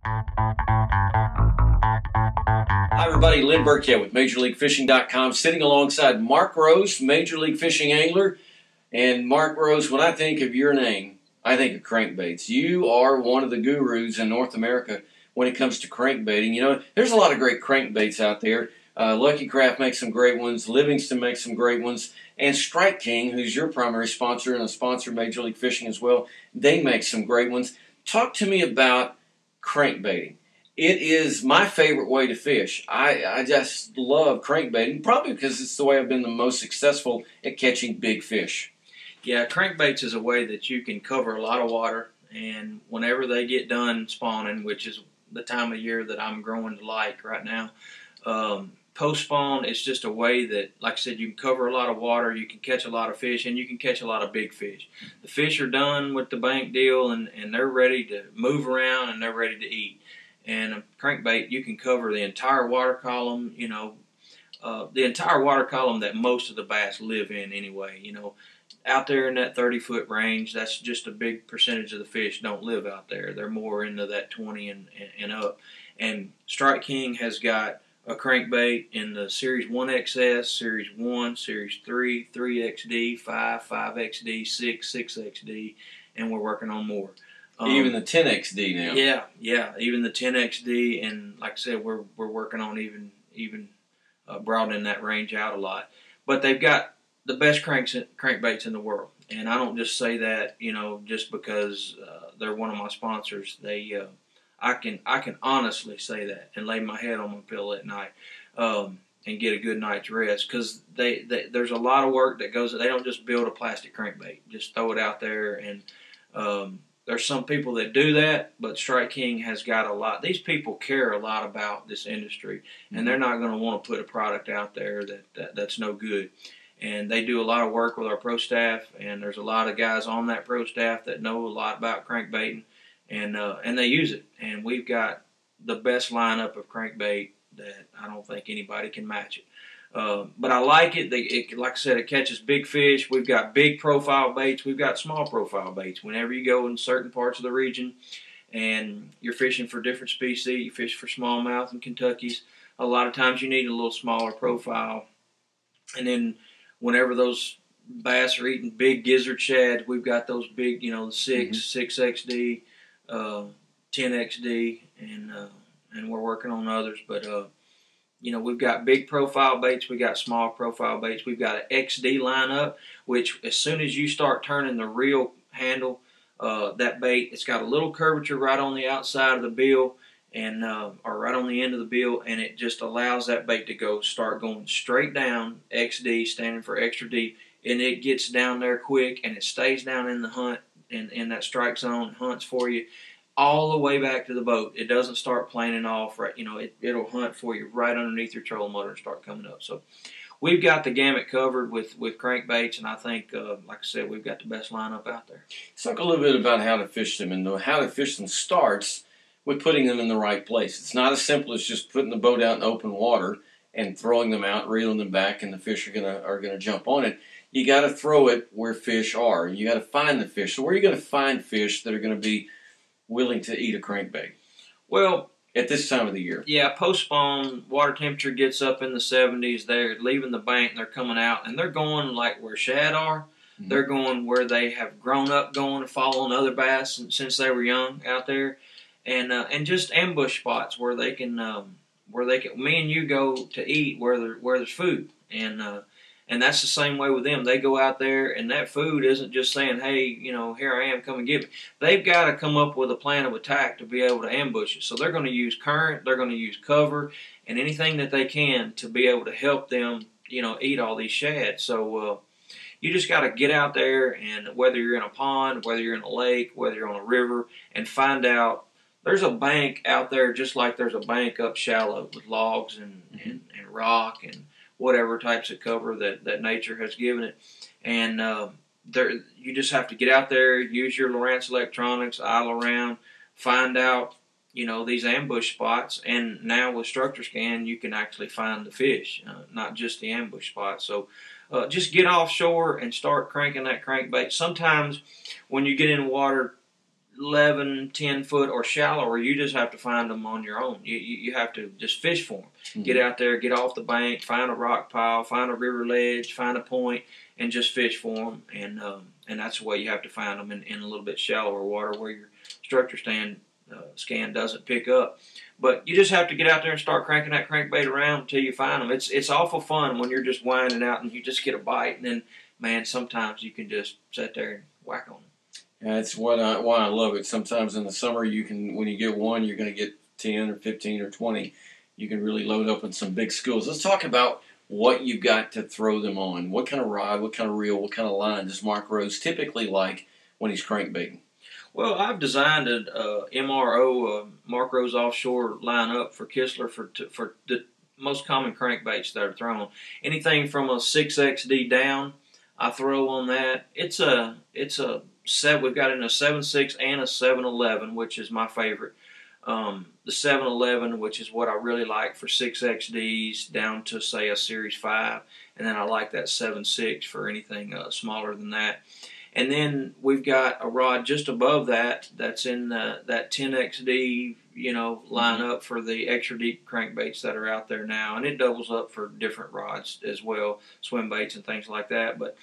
Hi everybody, Lynn Burkett with MajorLeagueFishing.com, sitting alongside Mark Rose, Major League Fishing angler. And Mark Rose, when I think of your name, I think of crankbaits. You are one of the gurus in North America when it comes to crankbaiting. You know, there's a lot of great crankbaits out there. Lucky Craft makes some great ones. Livingston makes some great ones. And Strike King, who's your primary sponsor and a sponsor of Major League Fishing as well, they make some great ones. Talk to me about crankbaiting. It is my favorite way to fish. I just love crankbaiting, probably because it's the way I've been the most successful at catching big fish. Yeah, crankbaits is a way that you can cover a lot of water, and whenever they get done spawning, which is the time of year that I'm growing to like right now, post-spawn, it's just a way that, like I said, you can cover a lot of water, you can catch a lot of fish, and you can catch a lot of big fish. The fish are done with the bank deal, and they're ready to move around, and they're ready to eat. And a crankbait, you can cover the entire water column, the entire water column that most of the bass live in anyway. Out there in that 30-foot range, that's just a big percentage of the fish don't live out there. They're more into that 20 and up. And Strike King has got a crankbait in the Series 1XS, Series 1, Series 3, 3XD, 5, 5XD, 6, 6XD, and we're working on more. Even the 10XD now. Yeah, even the 10XD, and like I said, we're working on even broadening that range out a lot. But they've got the best crankbaits in the world, and I don't just say that just because they're one of my sponsors. I can honestly say that and lay my head on my pillow at night and get a good night's rest, because there's a lot of work that goes. They don't just build a plastic crankbait, just throw it out there and. There's some people that do that, but Strike King has got a lot. These people care a lot about this industry, and they're not going to want to put a product out there that's no good. And they do a lot of work with our pro staff, and there's a lot of guys on that pro staff that know a lot about crankbaiting, and they use it. And we've got the best lineup of crankbait that I don't think anybody can match it. But I like it. Like I said, it catches big fish. We've got big profile baits. We've got small profile baits. Whenever you go in certain parts of the region and you're fishing for different species, you fish for smallmouth and Kentuckies, a lot of times you need a little smaller profile. And then whenever those bass are eating big gizzard shads, we've got those big, the 6XD, 10XD, and we're working on others. But we've got big profile baits, we got small profile baits, we've got an XD lineup, which as soon as you start turning the reel handle, that bait, it's got a little curvature right on the outside of the bill, and or right on the end of the bill, and it just allows that bait to start going straight down. XD standing for extra deep, and it gets down there quick, and it stays down in the hunt, in that strike zone, hunts for you all the way back to the boat. It doesn't start planing off, right? It'll hunt for you right underneath your trolling motor and start coming up. So we've got the gamut covered with crankbaits, and I think, like I said, we've got the best lineup out there. Let's talk a little bit about how to fish them, and how to fish them starts with putting them in the right place. It's not as simple as just putting the boat out in open water and throwing them out, reeling them back, and the fish are gonna jump on it. You got to throw it where fish are. You got to find the fish. So where are you going to find fish that are going to be willing to eat a crankbait? Well, at this time of the year. Yeah, post-spawn, water temperature gets up in the 70s. They're leaving the bank, and they're coming out, and they're going like where shad are. Mm-hmm. They're going where they have grown up going and following other bass since they were young out there, and just ambush spots where they can me and you go to eat where there's food, and that's the same way with them. They go out there, and that food isn't just saying, hey, here I am, come and get me. They've got to come up with a plan of attack to be able to ambush it. So they're going to use current, they're going to use cover, and anything that they can to be able to help them, eat all these shad. So you just got to get out there, and whether you're in a pond, whether you're in a lake, whether you're on a river, and find out there's a bank out there just like there's a bank up shallow with logs and rock and whatever types of cover that nature has given it. And you just have to get out there, use your Lowrance electronics, idle around, find out, these ambush spots. And now with Structure Scan, you can actually find the fish, not just the ambush spots. So just get offshore and start cranking that crankbait. Sometimes when you get in water, 11, 10 foot or shallower, you just have to find them on your own. You have to just fish for them. Mm-hmm. Get out there, get off the bank, find a rock pile, find a river ledge, find a point, and just fish for them. And that's the way you have to find them in a little bit shallower water where your structure scan doesn't pick up. But you just have to get out there and start cranking that crankbait around until you find them. It's awful fun when you're just winding out and you just get a bite, and then, man, sometimes you can just sit there and whack on them. That's why I love it. Sometimes in the summer, you can, when you get one, you're going to get 10 or 15 or 20. You can really load up on some big schools. Let's talk about what you've got to throw them on. What kind of rod, what kind of reel, what kind of line does Mark Rose typically like when he's crankbaiting? Well, I've designed a MRO, Mark Rose Offshore lineup for Kistler for the most common crankbaits that are thrown. Anything from a 6XD down, I throw on that. It's a we've got in a 7.6 and a 7.11, which is my favorite. The 7.11, which is what I really like for 6XDs down to, say, a Series 5. And then I like that 7.6 for anything smaller than that. And then we've got a rod just above that that's in that 10XD, lineup for the extra deep crankbaits that are out there now. And it doubles up for different rods as well, swim baits and things like that. But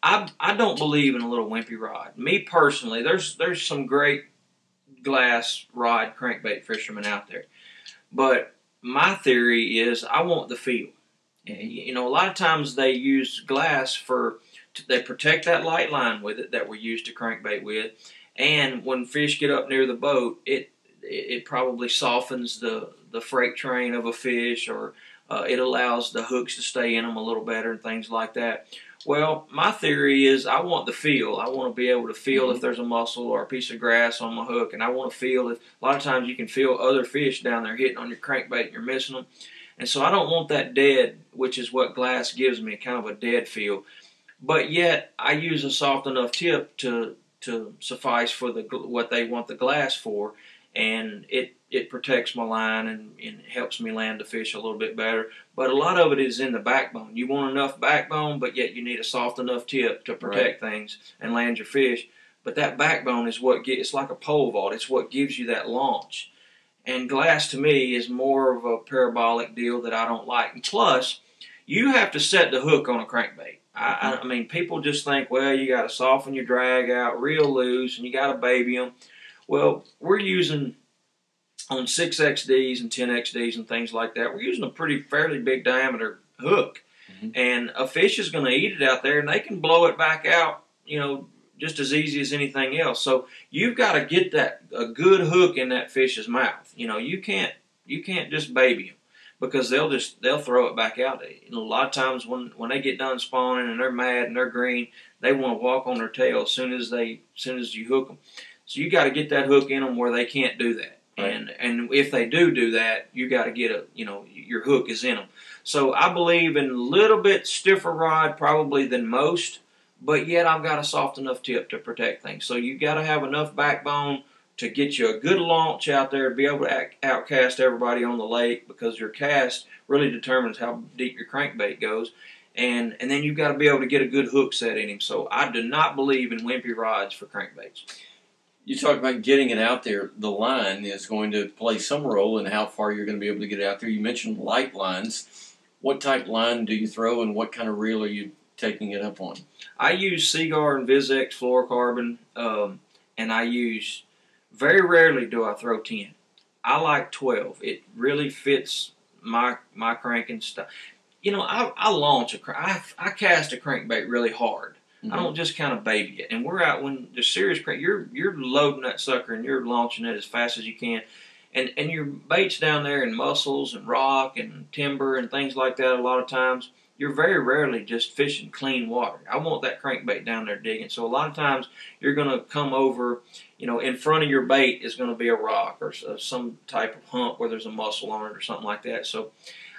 I don't believe in a little wimpy rod. Me personally, there's some great glass rod crankbait fishermen out there. But my theory is I want the feel. A lot of times they use glass they protect that light line with it that we use to crankbait with, and when fish get up near the boat, it probably softens the freight train of a fish, or it allows the hooks to stay in them a little better and things like that. Well, my theory is I want the feel. I want to be able to feel if there's a mussel or a piece of grass on my hook, and I want to feel if a lot of times you can feel other fish down there hitting on your crankbait and you're missing them. And so I don't want that dead, which is what glass gives me, kind of a dead feel. But yet I use a soft enough tip to suffice for what they want the glass for, and it protects my line and helps me land the fish a little bit better. But a lot of it is in the backbone. You want enough backbone, but yet you need a soft enough tip to protect things and land your fish. But that backbone is it's like a pole vault. It's what gives you that launch. And glass to me is more of a parabolic deal that I don't like. And plus, you have to set the hook on a crankbait. I mean, people just think, well, you got to soften your drag out real loose and you got to baby them. Well, we're using on 6XDs and 10XDs and things like that, we're using a fairly big diameter hook. And a fish is going to eat it out there, and they can blow it back out, just as easy as anything else. So you've got to get a good hook in that fish's mouth. You can't just baby them, because they'll throw it back out. A lot of times when they get done spawning and they're mad and they're green, they want to walk on their tail as soon as you hook them. So you got to get that hook in them where they can't do that. Right. And if they do that, you got to get your hook is in them. So I believe in a little bit stiffer rod probably than most, but yet I've got a soft enough tip to protect things. So you got to have enough backbone to get you a good launch out there, to be able to outcast everybody on the lake, because your cast really determines how deep your crankbait goes. And then you've got to be able to get a good hook set in him. So I do not believe in wimpy rods for crankbaits. You talk about getting it out there. The line is going to play some role in how far you're going to be able to get it out there. You mentioned light lines. What type line do you throw, and what kind of reel are you taking it up on? I use Seaguar and VisX fluorocarbon, and I use, very rarely do I throw 10. I like 12. It really fits my cranking style. I launch I cast a crankbait really hard. I don't just kind of baby it. And we're out when the serious crank, you're loading that sucker and you're launching it as fast as you can. And your bait's down there in mussels and rock and timber and things like that a lot of times. You're very rarely just fishing clean water. I want that crankbait down there digging. So a lot of times you're going to come over, in front of your bait is going to be a rock or some type of hump where there's a mussel on it or something like that. So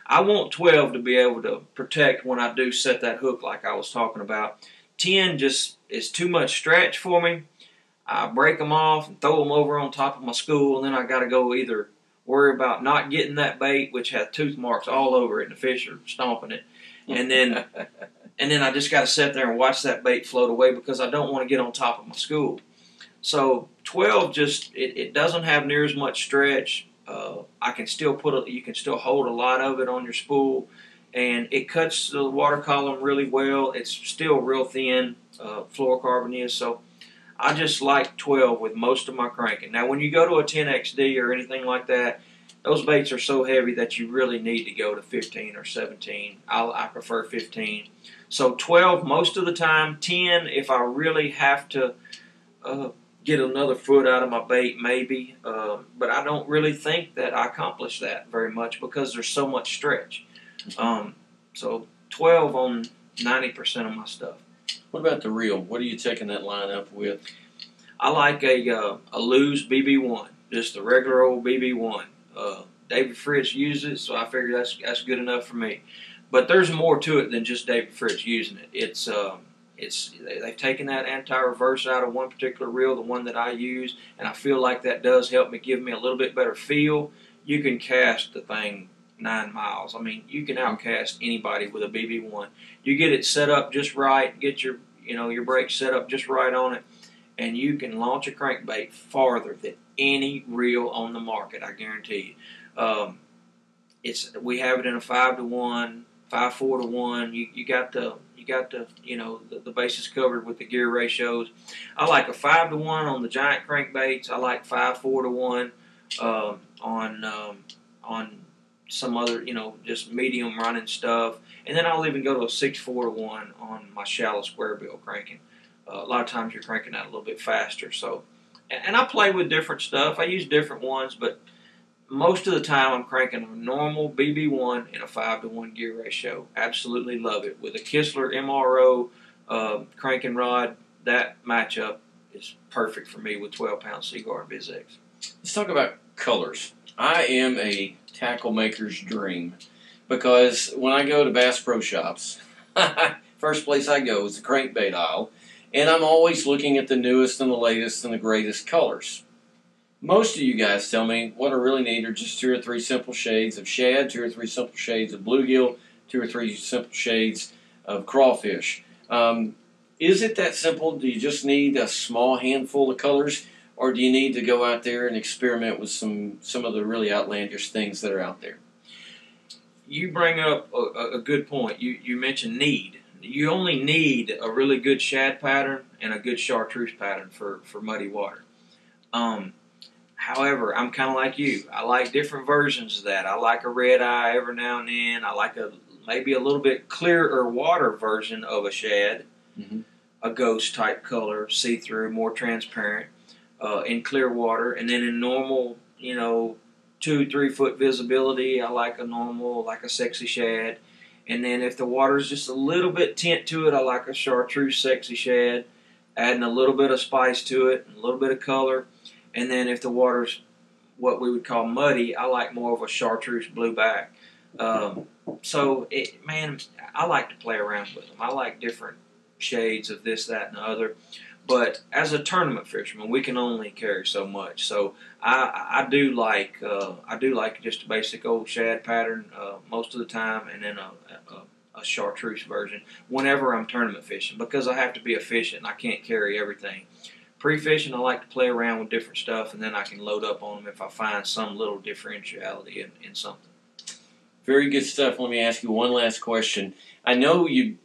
I want 12 to be able to protect when I do set that hook like I was talking about. 10 just is too much stretch for me. I break them off and throw them over on top of my school, and then I got to go either worry about not getting that bait, which has tooth marks all over it, and the fish are stomping it, and then I just got to sit there and watch that bait float away because I don't want to get on top of my school. So 12 just it doesn't have near as much stretch. I can still you can still hold a lot of it on your spool, and it cuts the water column really well. It's still real thin fluorocarbon is, so I just like 12 with most of my cranking. Now, when you go to a 10XD or anything like that, those baits are so heavy that you really need to go to 15 or 17. I prefer 15. So 12 most of the time. 10 if I really have to get another foot out of my bait, maybe. But I don't really think that I accomplish that very much because there's so much stretch. So 12 on 90% of my stuff. What about the reel? What are you taking that line up with? I like a loose BB1, just a regular old BB1. David Fritz uses it, so I figure that's good enough for me. But there's more to it than just David Fritz using it. They've taken that anti-reverse out of one particular reel, the one that I use, and I feel like that does help me give me a little bit better feel. You can cast the thing 9 miles. I mean, you can outcast anybody with a BB1. You get it set up just right, get your brakes set up just right on it, and you can launch a crankbait farther than any reel on the market. I guarantee you. We have it in a 5-to-1, 5-4-to-1. You got the the bases covered with the gear ratios. I like a 5-to-1 on the giant crankbaits. I like 5-4-to-1 on some other, just medium running stuff. And then I'll even go to a 6-4-to-1 on my shallow square bill cranking. A lot of times you're cranking that a little bit faster. So, and I play with different stuff. I use different ones, but most of the time I'm cranking a normal BB1 in a 5-to-1 gear ratio. Absolutely love it. With a Kistler MRO cranking rod, that matchup is perfect for me with 12-pound Seaguard BizX. Let's talk about colors. I am a tackle maker's dream because when I go to Bass Pro Shops, first place I go is the crankbait aisle, and I'm always looking at the newest and the latest and the greatest colors. Most of you guys tell me what I really need are just 2 or 3 simple shades of shad, 2 or 3 simple shades of bluegill, 2 or 3 simple shades of crawfish. Is it that simple? Do you just need a small handful of colors, or do you need to go out there and experiment with some of the really outlandish things that are out there? You bring up a good point. You mentioned need. You only need a really good shad pattern and a good chartreuse pattern for muddy water. However, I'm kind of like you. I like different versions of that. I like a red eye every now and then. I like maybe a little bit clearer water version of a shad, a ghost type color, see-through, more transparent, in clear water. And then in normal, 2-3 foot visibility, I like a sexy shad. And then if the water's just a little bit tint to it, I like a chartreuse sexy shad, adding a little bit of spice to it, and a little bit of color. And then if the water's what we would call muddy, I like more of a chartreuse blueback. I like to play around with them. I like different shades of this, that, and the other. But as a tournament fisherman, we can only carry so much. So I do like just a basic old shad pattern most of the time, and then a chartreuse version whenever I'm tournament fishing, because I have to be efficient and I can't carry everything. Pre-fishing, I like to play around with different stuff, and then I can load up on them if I find some little differentiality in something. Very good stuff. Let me ask you one last question. I know you've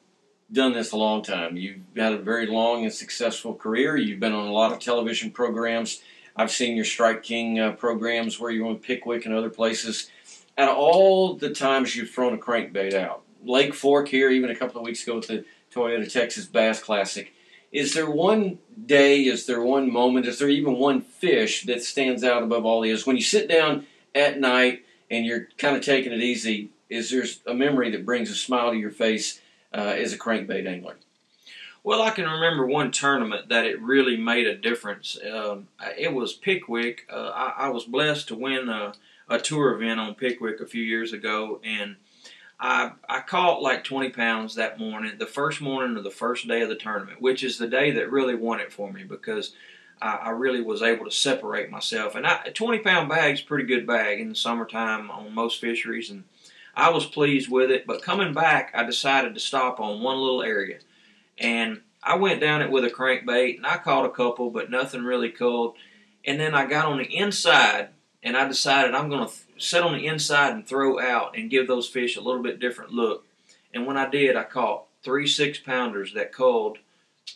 done this a long time. You've had a very long and successful career. You've been on a lot of television programs. I've seen your Strike King programs where you're on Pickwick and other places. Out of all the times you've thrown a crankbait out, Lake Fork here, even a couple of weeks ago with the Toyota Texas Bass Classic, is there one day, is there one moment, is there even one fish that stands out above all the others? When you sit down at night and you're kind of taking it easy, is there a memory that brings a smile to your face as a crankbait angler? Well, I can remember one tournament that it really made a difference. It was Pickwick. I was blessed to win a tour event on Pickwick a few years ago, and I caught like 20 pounds that morning, the first morning of the first day of the tournament, which is the day that really won it for me because I really was able to separate myself. And a 20-pound bag's a pretty good bag in the summertime on most fisheries, and I was pleased with it. But coming back, I decided to stop on one little area. And I went down it with a crankbait, and I caught a couple, but nothing really cool. And then I got on the inside, and I decided I'm going to sit on the inside and throw out and give those fish a little bit different look. And when I did, I caught 3 6-pounders that culled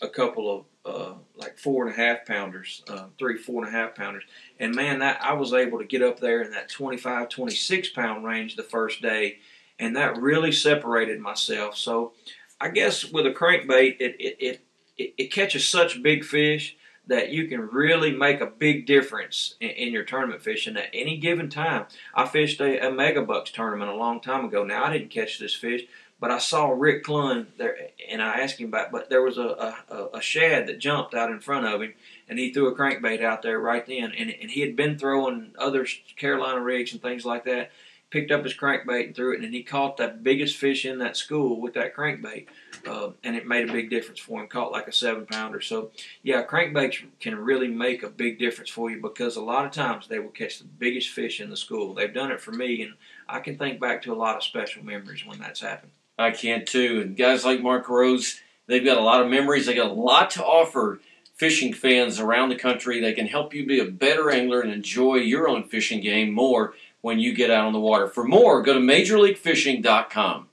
a couple of like 4.5 pounders, 3 4.5 pounders. And man, that I was able to get up there in that 25, 26 pound range the first day, and that really separated myself. So I guess with a crankbait, it catches such big fish that you can really make a big difference in your tournament fishing at any given time. I fished a megabucks tournament a long time ago. Now, I didn't catch this fish, but I saw Rick Clun there, and I asked him about it. But there was a shad that jumped out in front of him, and he threw a crankbait out there right then. And he had been throwing other Carolina rigs and things like that, picked up his crankbait and threw it, and he caught the biggest fish in that school with that crankbait, and it made a big difference for him. Caught like a 7-pounder. So, yeah, crankbaits can really make a big difference for you because a lot of times they will catch the biggest fish in the school. They've done it for me, and I can think back to a lot of special memories when that's happened. I can too. And guys like Mark Rose, they've got a lot of memories. They got a lot to offer fishing fans around the country. They can help you be a better angler and enjoy your own fishing game more when you get out on the water. For more, go to MajorLeagueFishing.com.